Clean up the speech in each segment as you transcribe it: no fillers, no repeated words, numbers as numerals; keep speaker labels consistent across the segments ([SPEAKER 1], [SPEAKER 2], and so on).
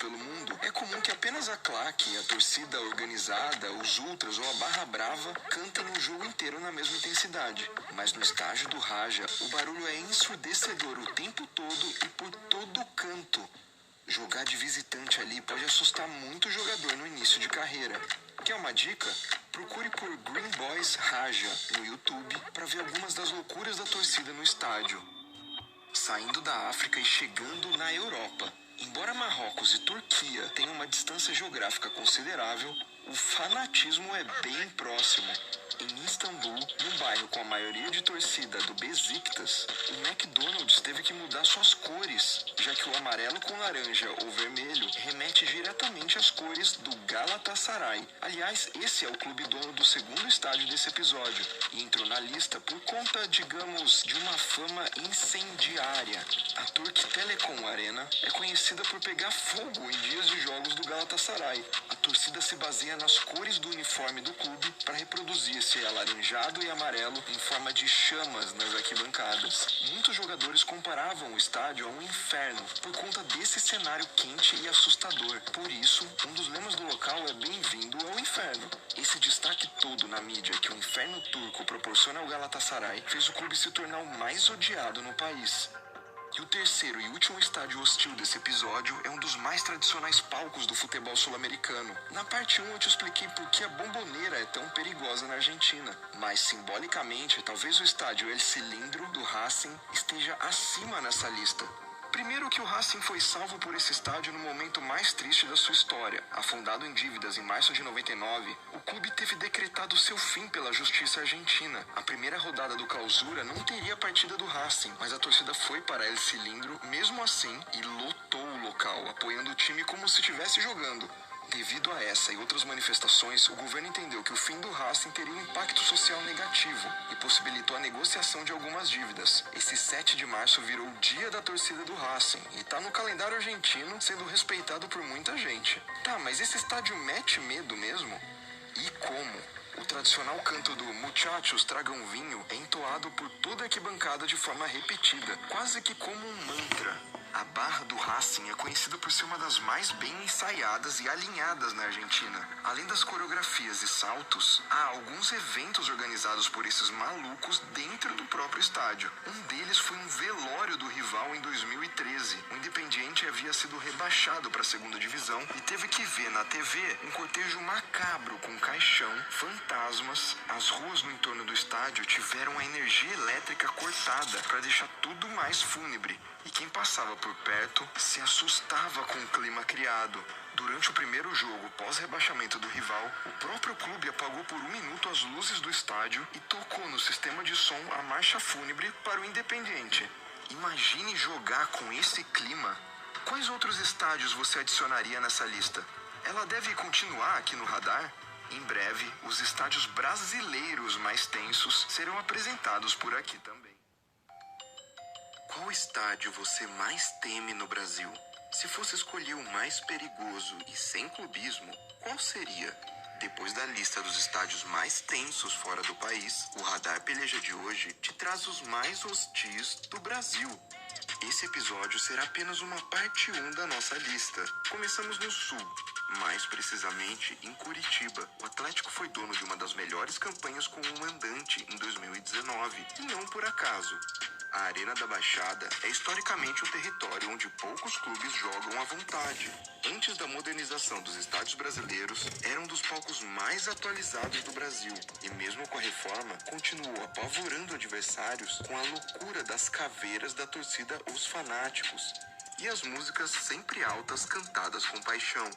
[SPEAKER 1] pelo mundo, é comum que apenas a claque, a torcida organizada, os ultras ou a barra brava cantem o jogo inteiro na mesma intensidade. Mas no estádio do Raja, o barulho é ensurdecedor o tempo todo e por todo canto. Jogar de visitante ali pode assustar muito o jogador no início de carreira. Quer uma dica? Procure por Green Boys Raja no YouTube para ver algumas das loucuras da torcida no estádio. Saindo da África e chegando na Europa. Embora Marrocos e Turquia tenham uma distância geográfica considerável, o fanatismo é bem próximo. Em Istambul, num bairro com a maioria de torcida do Besiktas, o McDonald's teve que mudar suas cores, já que o amarelo com laranja ou vermelho remete diretamente às cores do Galatasaray. Aliás, esse é o clube dono do segundo estádio desse episódio, e entrou na lista por conta, digamos, de uma fama incendiária. A Turk Telecom Arena é conhecida por pegar fogo em dias de jogos do Galatasaray. A torcida se baseia nas cores do uniforme do clube para reproduzir esse alaranjado e amarelo em forma de chamas nas arquibancadas. Muitos jogadores comparavam o estádio a um inferno por conta desse cenário quente e assustador. Por isso, um dos lemas do local é bem-vindo ao inferno. Esse destaque todo na mídia que o inferno turco proporciona ao Galatasaray fez o clube se tornar o mais odiado no país. E o terceiro e último estádio hostil desse episódio é um dos mais tradicionais palcos do futebol sul-americano. Na parte 1 eu te expliquei por que a Bombonera é tão perigosa na Argentina. Mas simbolicamente, talvez o estádio El Cilindro do Racing esteja acima nessa lista. Primeiro que o Racing foi salvo por esse estádio no momento mais triste da sua história. Afundado em dívidas em março de 99, o clube teve decretado seu fim pela justiça argentina. A primeira rodada do Clausura não teria partida do Racing, mas a torcida foi para El Cilindro mesmo assim e lotou o local, apoiando o time como se estivesse jogando. Devido a essa e outras manifestações, o governo entendeu que o fim do Racing teria um impacto social negativo e possibilitou a negociação de algumas dívidas. Esse 7 de março virou o dia da torcida do Racing e tá no calendário argentino, sendo respeitado por muita gente. Tá, mas esse estádio mete medo mesmo? E como? O tradicional canto do Muchachos tragam vinho é entoado por toda a arquibancada de forma repetida, quase que como um mantra. A barra do Racing é conhecida por ser uma das mais bem ensaiadas e alinhadas na Argentina. Além das coreografias e saltos, há alguns eventos organizados por esses malucos dentro do próprio estádio. Um deles foi um velório do rival em 2013. O Independiente havia sido rebaixado para a segunda divisão e teve que ver na TV um cortejo macabro com caixão, fantasmas. As ruas no entorno do estádio tiveram a energia elétrica cortada para deixar tudo mais fúnebre. E quem passava por perto se assustava com o clima criado. Durante o primeiro jogo pós-rebaixamento do rival, o próprio clube apagou por 1 minuto as luzes do estádio e tocou no sistema de som a marcha fúnebre para o Independiente. Imagine jogar com esse clima. Quais outros estádios você adicionaria nessa lista? Ela deve continuar aqui no radar? Em breve, os estádios brasileiros mais tensos serão apresentados por aqui também. Qual estádio você mais teme no Brasil? Se fosse escolher o mais perigoso e sem clubismo, qual seria? Depois da lista dos estádios mais tensos fora do país, o Radar Peleja de hoje te traz os mais hostis do Brasil. Esse episódio será apenas uma parte 1 da nossa lista. Começamos no Sul, mais precisamente em Curitiba. O Atlético foi dono de uma das melhores campanhas com um mandante em 2019, e não por acaso. A Arena da Baixada é historicamente o território onde poucos clubes jogam à vontade. Antes da modernização dos estádios brasileiros, era um dos palcos mais atualizados do Brasil. E mesmo com a reforma, continuou apavorando adversários com a loucura das caveiras da torcida Os Fanáticos. E as músicas sempre altas cantadas com paixão.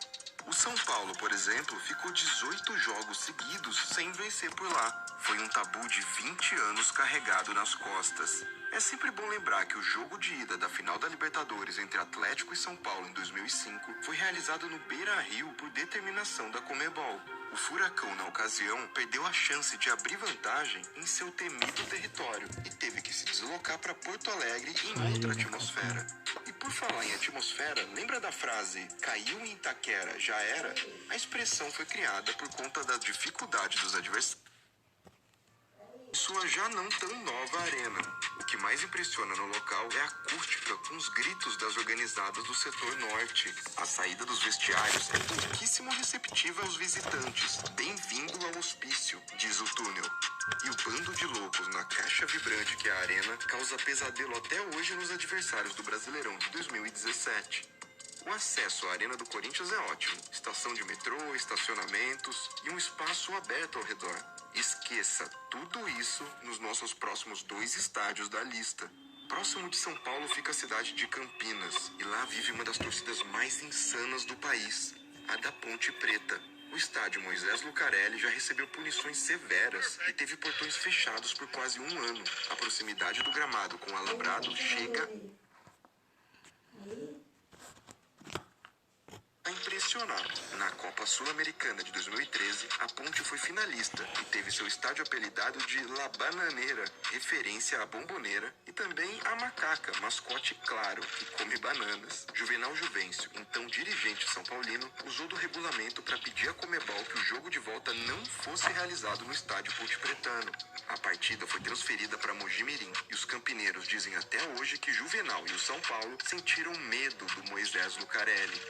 [SPEAKER 1] O São Paulo, por exemplo, ficou 18 jogos seguidos sem vencer por lá. Foi um tabu de 20 anos carregado nas costas. É sempre bom lembrar que o jogo de ida da final da Libertadores entre Atlético e São Paulo em 2005 foi realizado no Beira-Rio por determinação da Conmebol. O Furacão, na ocasião, perdeu a chance de abrir vantagem em seu temido território e teve que se deslocar para Porto Alegre em outra atmosfera. E por falar em atmosfera, lembra da frase "caiu em Itaquera, já era"? A expressão foi criada por conta da dificuldade dos adversários. Sua já não tão nova arena. O que mais impressiona no local é a acústica com os gritos das organizadas do setor norte. A saída dos vestiários é pouquíssimo receptiva aos visitantes. Bem-vindo ao hospício, diz o túnel. E o bando de loucos na caixa vibrante que é a arena causa pesadelo até hoje nos adversários do Brasileirão de 2017. O acesso à Arena do Corinthians é ótimo. Estação de metrô, estacionamentos e um espaço aberto ao redor. Esqueça tudo isso nos nossos próximos 2 estádios da lista. Próximo de São Paulo fica a cidade de Campinas. E lá vive uma das torcidas mais insanas do país, a da Ponte Preta. O estádio Moisés Lucarelli já recebeu punições severas e teve portões fechados por quase 1 ano. A proximidade do gramado com o alambrado chega a impressionar. Na Copa Sul-Americana de 2013, a Ponte foi finalista e teve seu estádio apelidado de La Bananeira, referência à bomboneira, e também à macaca, mascote claro, que come bananas. Juvenal Juvencio, então dirigente são paulino, usou do regulamento para pedir à Conmebol que o jogo de volta não fosse realizado no estádio pontepretano. A partida foi transferida para Mojimirim e os campineiros dizem até hoje que Juvenal e o São Paulo sentiram medo do Moisés Lucarelli.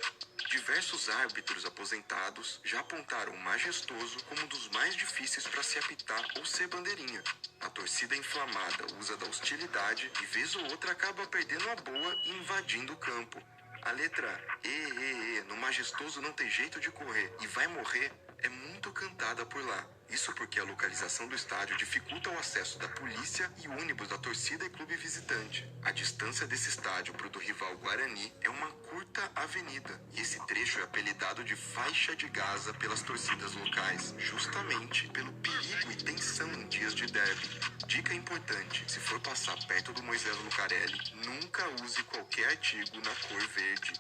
[SPEAKER 1] Diversos árbitros aposentados já apontaram o Majestoso como um dos mais difíceis para se apitar ou ser bandeirinha. A torcida inflamada usa da hostilidade e vez ou outra acaba perdendo a boa e invadindo o campo. A letra E, no Majestoso não tem jeito de correr e vai morrer é muito cantada por lá. Isso porque a localização do estádio dificulta o acesso da polícia e ônibus da torcida e clube visitante. A distância desse estádio para o do rival Guarani é uma curta avenida, e esse trecho é apelidado de faixa de Gaza pelas torcidas locais, justamente pelo perigo e tensão em dias de derby. Dica importante: se for passar perto do Moisés Lucarelli, nunca use qualquer artigo na cor verde.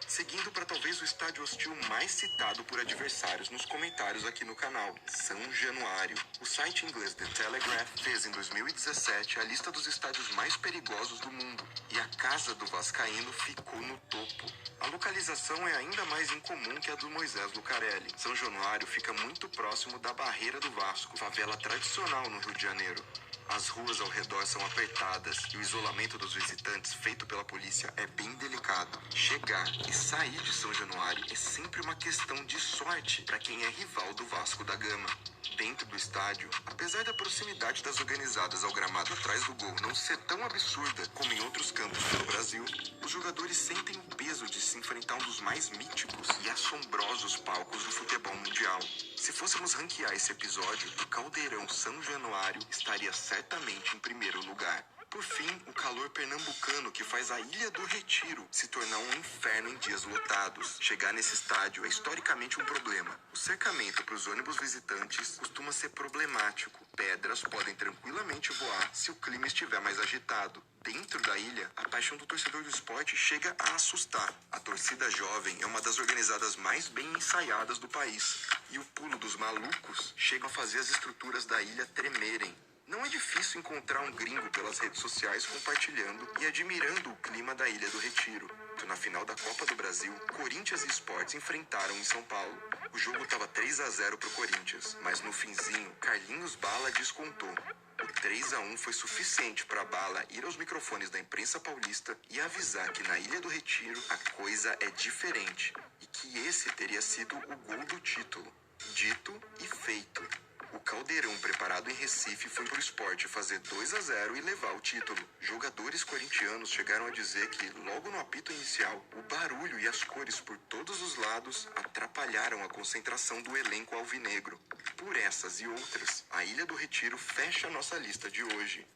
[SPEAKER 1] Seguindo para talvez o estádio hostil mais citado por adversários nos comentários aqui no canal, São Januário. O site inglês The Telegraph fez em 2017 a lista dos estádios mais perigosos do mundo, e a casa do vascaíno ficou no topo. A localização é ainda mais incomum que a do Moisés Lucarelli. São Januário fica muito próximo da Barreira do Vasco, favela tradicional no Rio de Janeiro. As ruas ao redor são apertadas e o isolamento dos visitantes feito pela polícia é bem delicado. Chegar e sair de São Januário é sempre uma questão de sorte para quem é rival do Vasco da Gama. Dentro do estádio, apesar da proximidade das organizadas ao gramado atrás do gol não ser tão absurda como em outros campos pelo Brasil, os jogadores sentem o peso de se enfrentar um dos mais míticos e assombrosos palcos do futebol mundial. Se fôssemos ranquear esse episódio, o Caldeirão São Januário estaria certamente em primeiro lugar. Por fim, o calor pernambucano que faz a Ilha do Retiro se tornar um inferno em dias lotados. Chegar nesse estádio é historicamente um problema. O cercamento para os ônibus visitantes costuma ser problemático. Pedras podem tranquilamente voar se o clima estiver mais agitado. Dentro da ilha, a paixão do torcedor do esporte chega a assustar. A torcida jovem é uma das organizadas mais bem ensaiadas do país. E o pulo dos malucos chega a fazer as estruturas da ilha tremerem. Não é difícil encontrar um gringo pelas redes sociais compartilhando e admirando o clima da Ilha do Retiro. Na final da Copa do Brasil, Corinthians e Sport enfrentaram em São Paulo. O jogo estava 3-0 pro Corinthians, mas no finzinho, Carlinhos Bala descontou. O 3-1 foi suficiente para Bala ir aos microfones da imprensa paulista e avisar que na Ilha do Retiro a coisa é diferente e que esse teria sido o gol do título. Dito e feito. O Caldeirão preparado em Recife foi pro Sport fazer 2-0 e levar o título. Jogadores corintianos chegaram a dizer que, logo no apito inicial, o barulho e as cores por todos os lados atrapalharam a concentração do elenco alvinegro. Por essas e outras, a Ilha do Retiro fecha a nossa lista de hoje.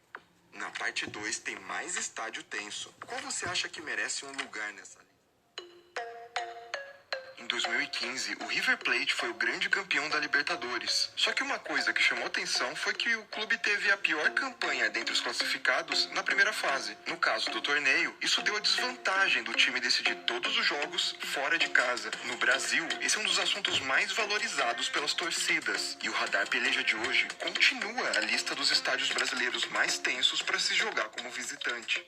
[SPEAKER 1] Na parte 2 tem mais estádio tenso. Qual você acha que merece um lugar nessa lista? Em 2015, o River Plate foi o grande campeão da Libertadores. Só que uma coisa que chamou atenção foi que o clube teve a pior campanha dentre os classificados na primeira fase. No caso do torneio, isso deu a desvantagem do time decidir todos os jogos fora de casa. No Brasil, esse é um dos assuntos mais valorizados pelas torcidas. E o Radar Peleja de hoje continua a lista dos estádios brasileiros mais tensos para se jogar como visitante.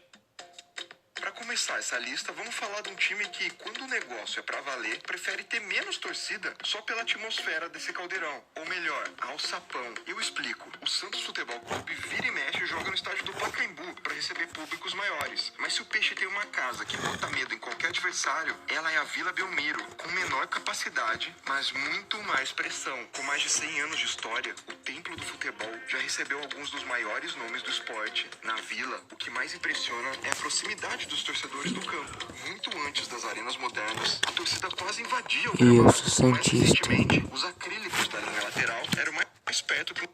[SPEAKER 1] Para começar essa lista, vamos falar de um time que, quando o negócio é pra valer, prefere ter menos torcida só pela atmosfera desse caldeirão. Ou melhor, alçapão. Eu explico. O Santos Futebol Clube vira e mexe e joga no estádio do Pacaembu pra receber públicos maiores. Mas se o Peixe tem uma casa que bota medo em qualquer adversário, ela é a Vila Belmiro, com menor capacidade, mas muito mais pressão. Com mais de 100 anos de história, o Templo do Futebol já recebeu alguns dos maiores nomes do esporte. Na Vila, o que mais impressiona é a proximidade dos torcedores do campo. Muito antes das arenas modernas, a torcida quase invadia o gramado. Mais recentemente, os acrílicos da linha lateral eram mais perto que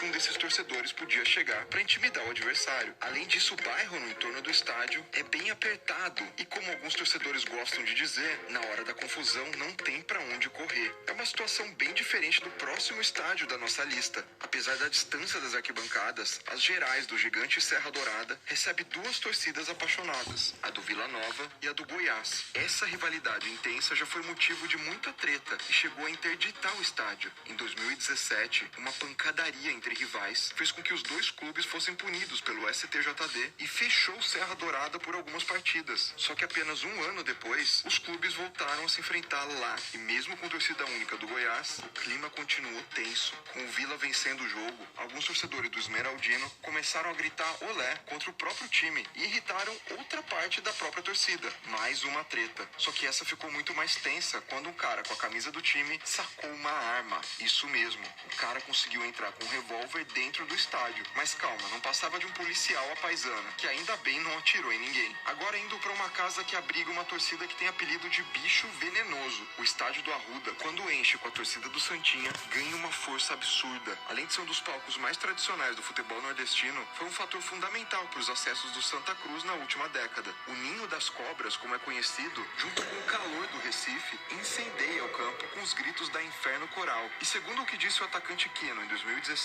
[SPEAKER 1] um desses torcedores podia chegar para intimidar o adversário. Além disso, o bairro no entorno do estádio é bem apertado e, como alguns torcedores gostam de dizer, na hora da confusão não tem para onde correr. É uma situação bem diferente do próximo estádio da nossa lista. Apesar da distância das arquibancadas, as Gerais do gigante Serra Dourada recebe duas torcidas apaixonadas, a do Vila Nova e a do Goiás. Essa rivalidade intensa já foi motivo de muita treta e chegou a interditar o estádio. Em 2017, uma pancadaria entre rivais fez com que os dois clubes fossem punidos pelo STJD e fechou Serra Dourada por algumas partidas. Só que apenas um ano depois, os clubes voltaram a se enfrentar lá. E mesmo com torcida única do Goiás, o clima continuou tenso. Com o Vila vencendo o jogo, alguns torcedores do Esmeraldino começaram a gritar olé contra o próprio time e irritaram outra parte da própria torcida. Mais uma treta. Só que essa ficou muito mais tensa quando um cara com a camisa do time sacou uma arma. Isso mesmo, o cara conseguiu entrar com um revólver dentro do estádio. Mas calma, não passava de um policial à paisana, que ainda bem não atirou em ninguém. Agora indo para uma casa que abriga uma torcida que tem apelido de bicho venenoso. O estádio do Arruda, quando enche com a torcida do Santinha, ganha uma força absurda. Além de ser um dos palcos mais tradicionais do futebol nordestino, foi um fator fundamental para os acessos do Santa Cruz na última década. O Ninho das Cobras, como é conhecido, junto com o calor do Recife, incendeia o campo com os gritos da Inferno Coral. E segundo o que disse o atacante Keno em 2016,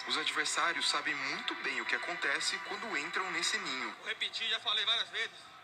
[SPEAKER 1] os adversários sabem muito bem o que acontece quando entram nesse ninho.
[SPEAKER 2] Vou repetir, já falei várias vezes.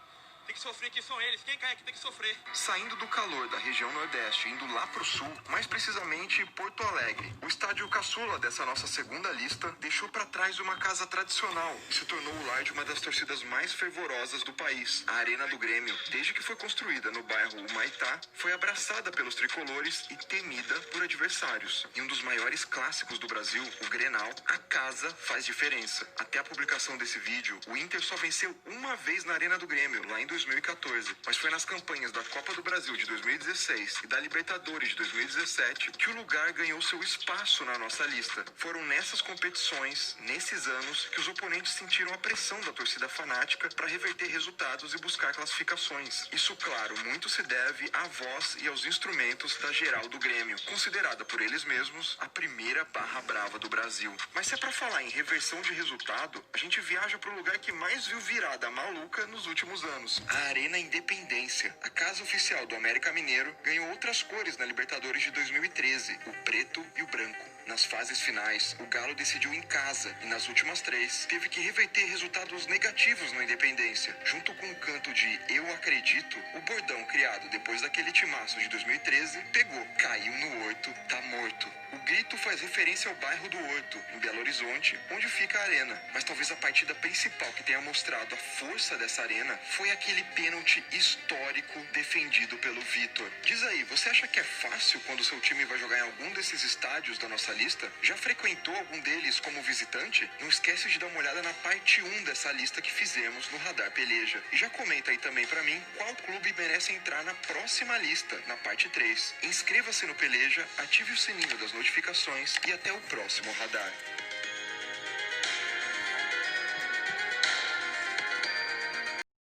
[SPEAKER 2] Tem que sofrer que são eles. Quem cai aqui tem que sofrer.
[SPEAKER 1] Saindo do calor da região Nordeste e indo lá pro Sul, mais precisamente Porto Alegre, o estádio caçula dessa nossa segunda lista deixou para trás uma casa tradicional e se tornou o lar de uma das torcidas mais fervorosas do país. A Arena do Grêmio, desde que foi construída no bairro Humaitá, foi abraçada pelos tricolores e temida por adversários. Em um dos maiores clássicos do Brasil, o Grenal, a casa faz diferença. Até a publicação desse vídeo, o Inter só venceu uma vez na Arena do Grêmio, lá em 2014, mas foi nas campanhas da Copa do Brasil de 2016 e da Libertadores de 2017 que o lugar ganhou seu espaço na nossa lista. Foram nessas competições, nesses anos, que os oponentes sentiram a pressão da torcida fanática para reverter resultados e buscar classificações. Isso, claro, muito se deve à voz e aos instrumentos da Geral do Grêmio, considerada por eles mesmos a primeira barra brava do Brasil. Mas se é para falar em reversão de resultado, a gente viaja para o lugar que mais viu virada maluca nos últimos anos. A Arena Independência, a casa oficial do América Mineiro, ganhou outras cores na Libertadores de 2013, o preto e o branco. Nas fases finais, o Galo decidiu em casa e nas últimas 3 teve que reverter resultados negativos na Independência. Junto com o canto de Eu Acredito, o bordão criado depois daquele timaço de 2013 pegou, caiu no Horto, tá morto. O grito faz referência ao bairro do Horto, em Belo Horizonte, onde fica a arena. Mas talvez a partida principal que tenha mostrado a força dessa arena foi aquele pênalti histórico defendido pelo Vitor. Diz aí, você acha que é fácil quando seu time vai jogar em algum desses estádios da nossa lista? Já frequentou algum deles como visitante? Não esquece de dar uma olhada na parte 1 dessa lista que fizemos no Radar Peleja. E já comenta aí também pra mim qual clube merece entrar na próxima lista, na parte 3. Inscreva-se no Peleja, ative o sininho das notificações e até o próximo Radar.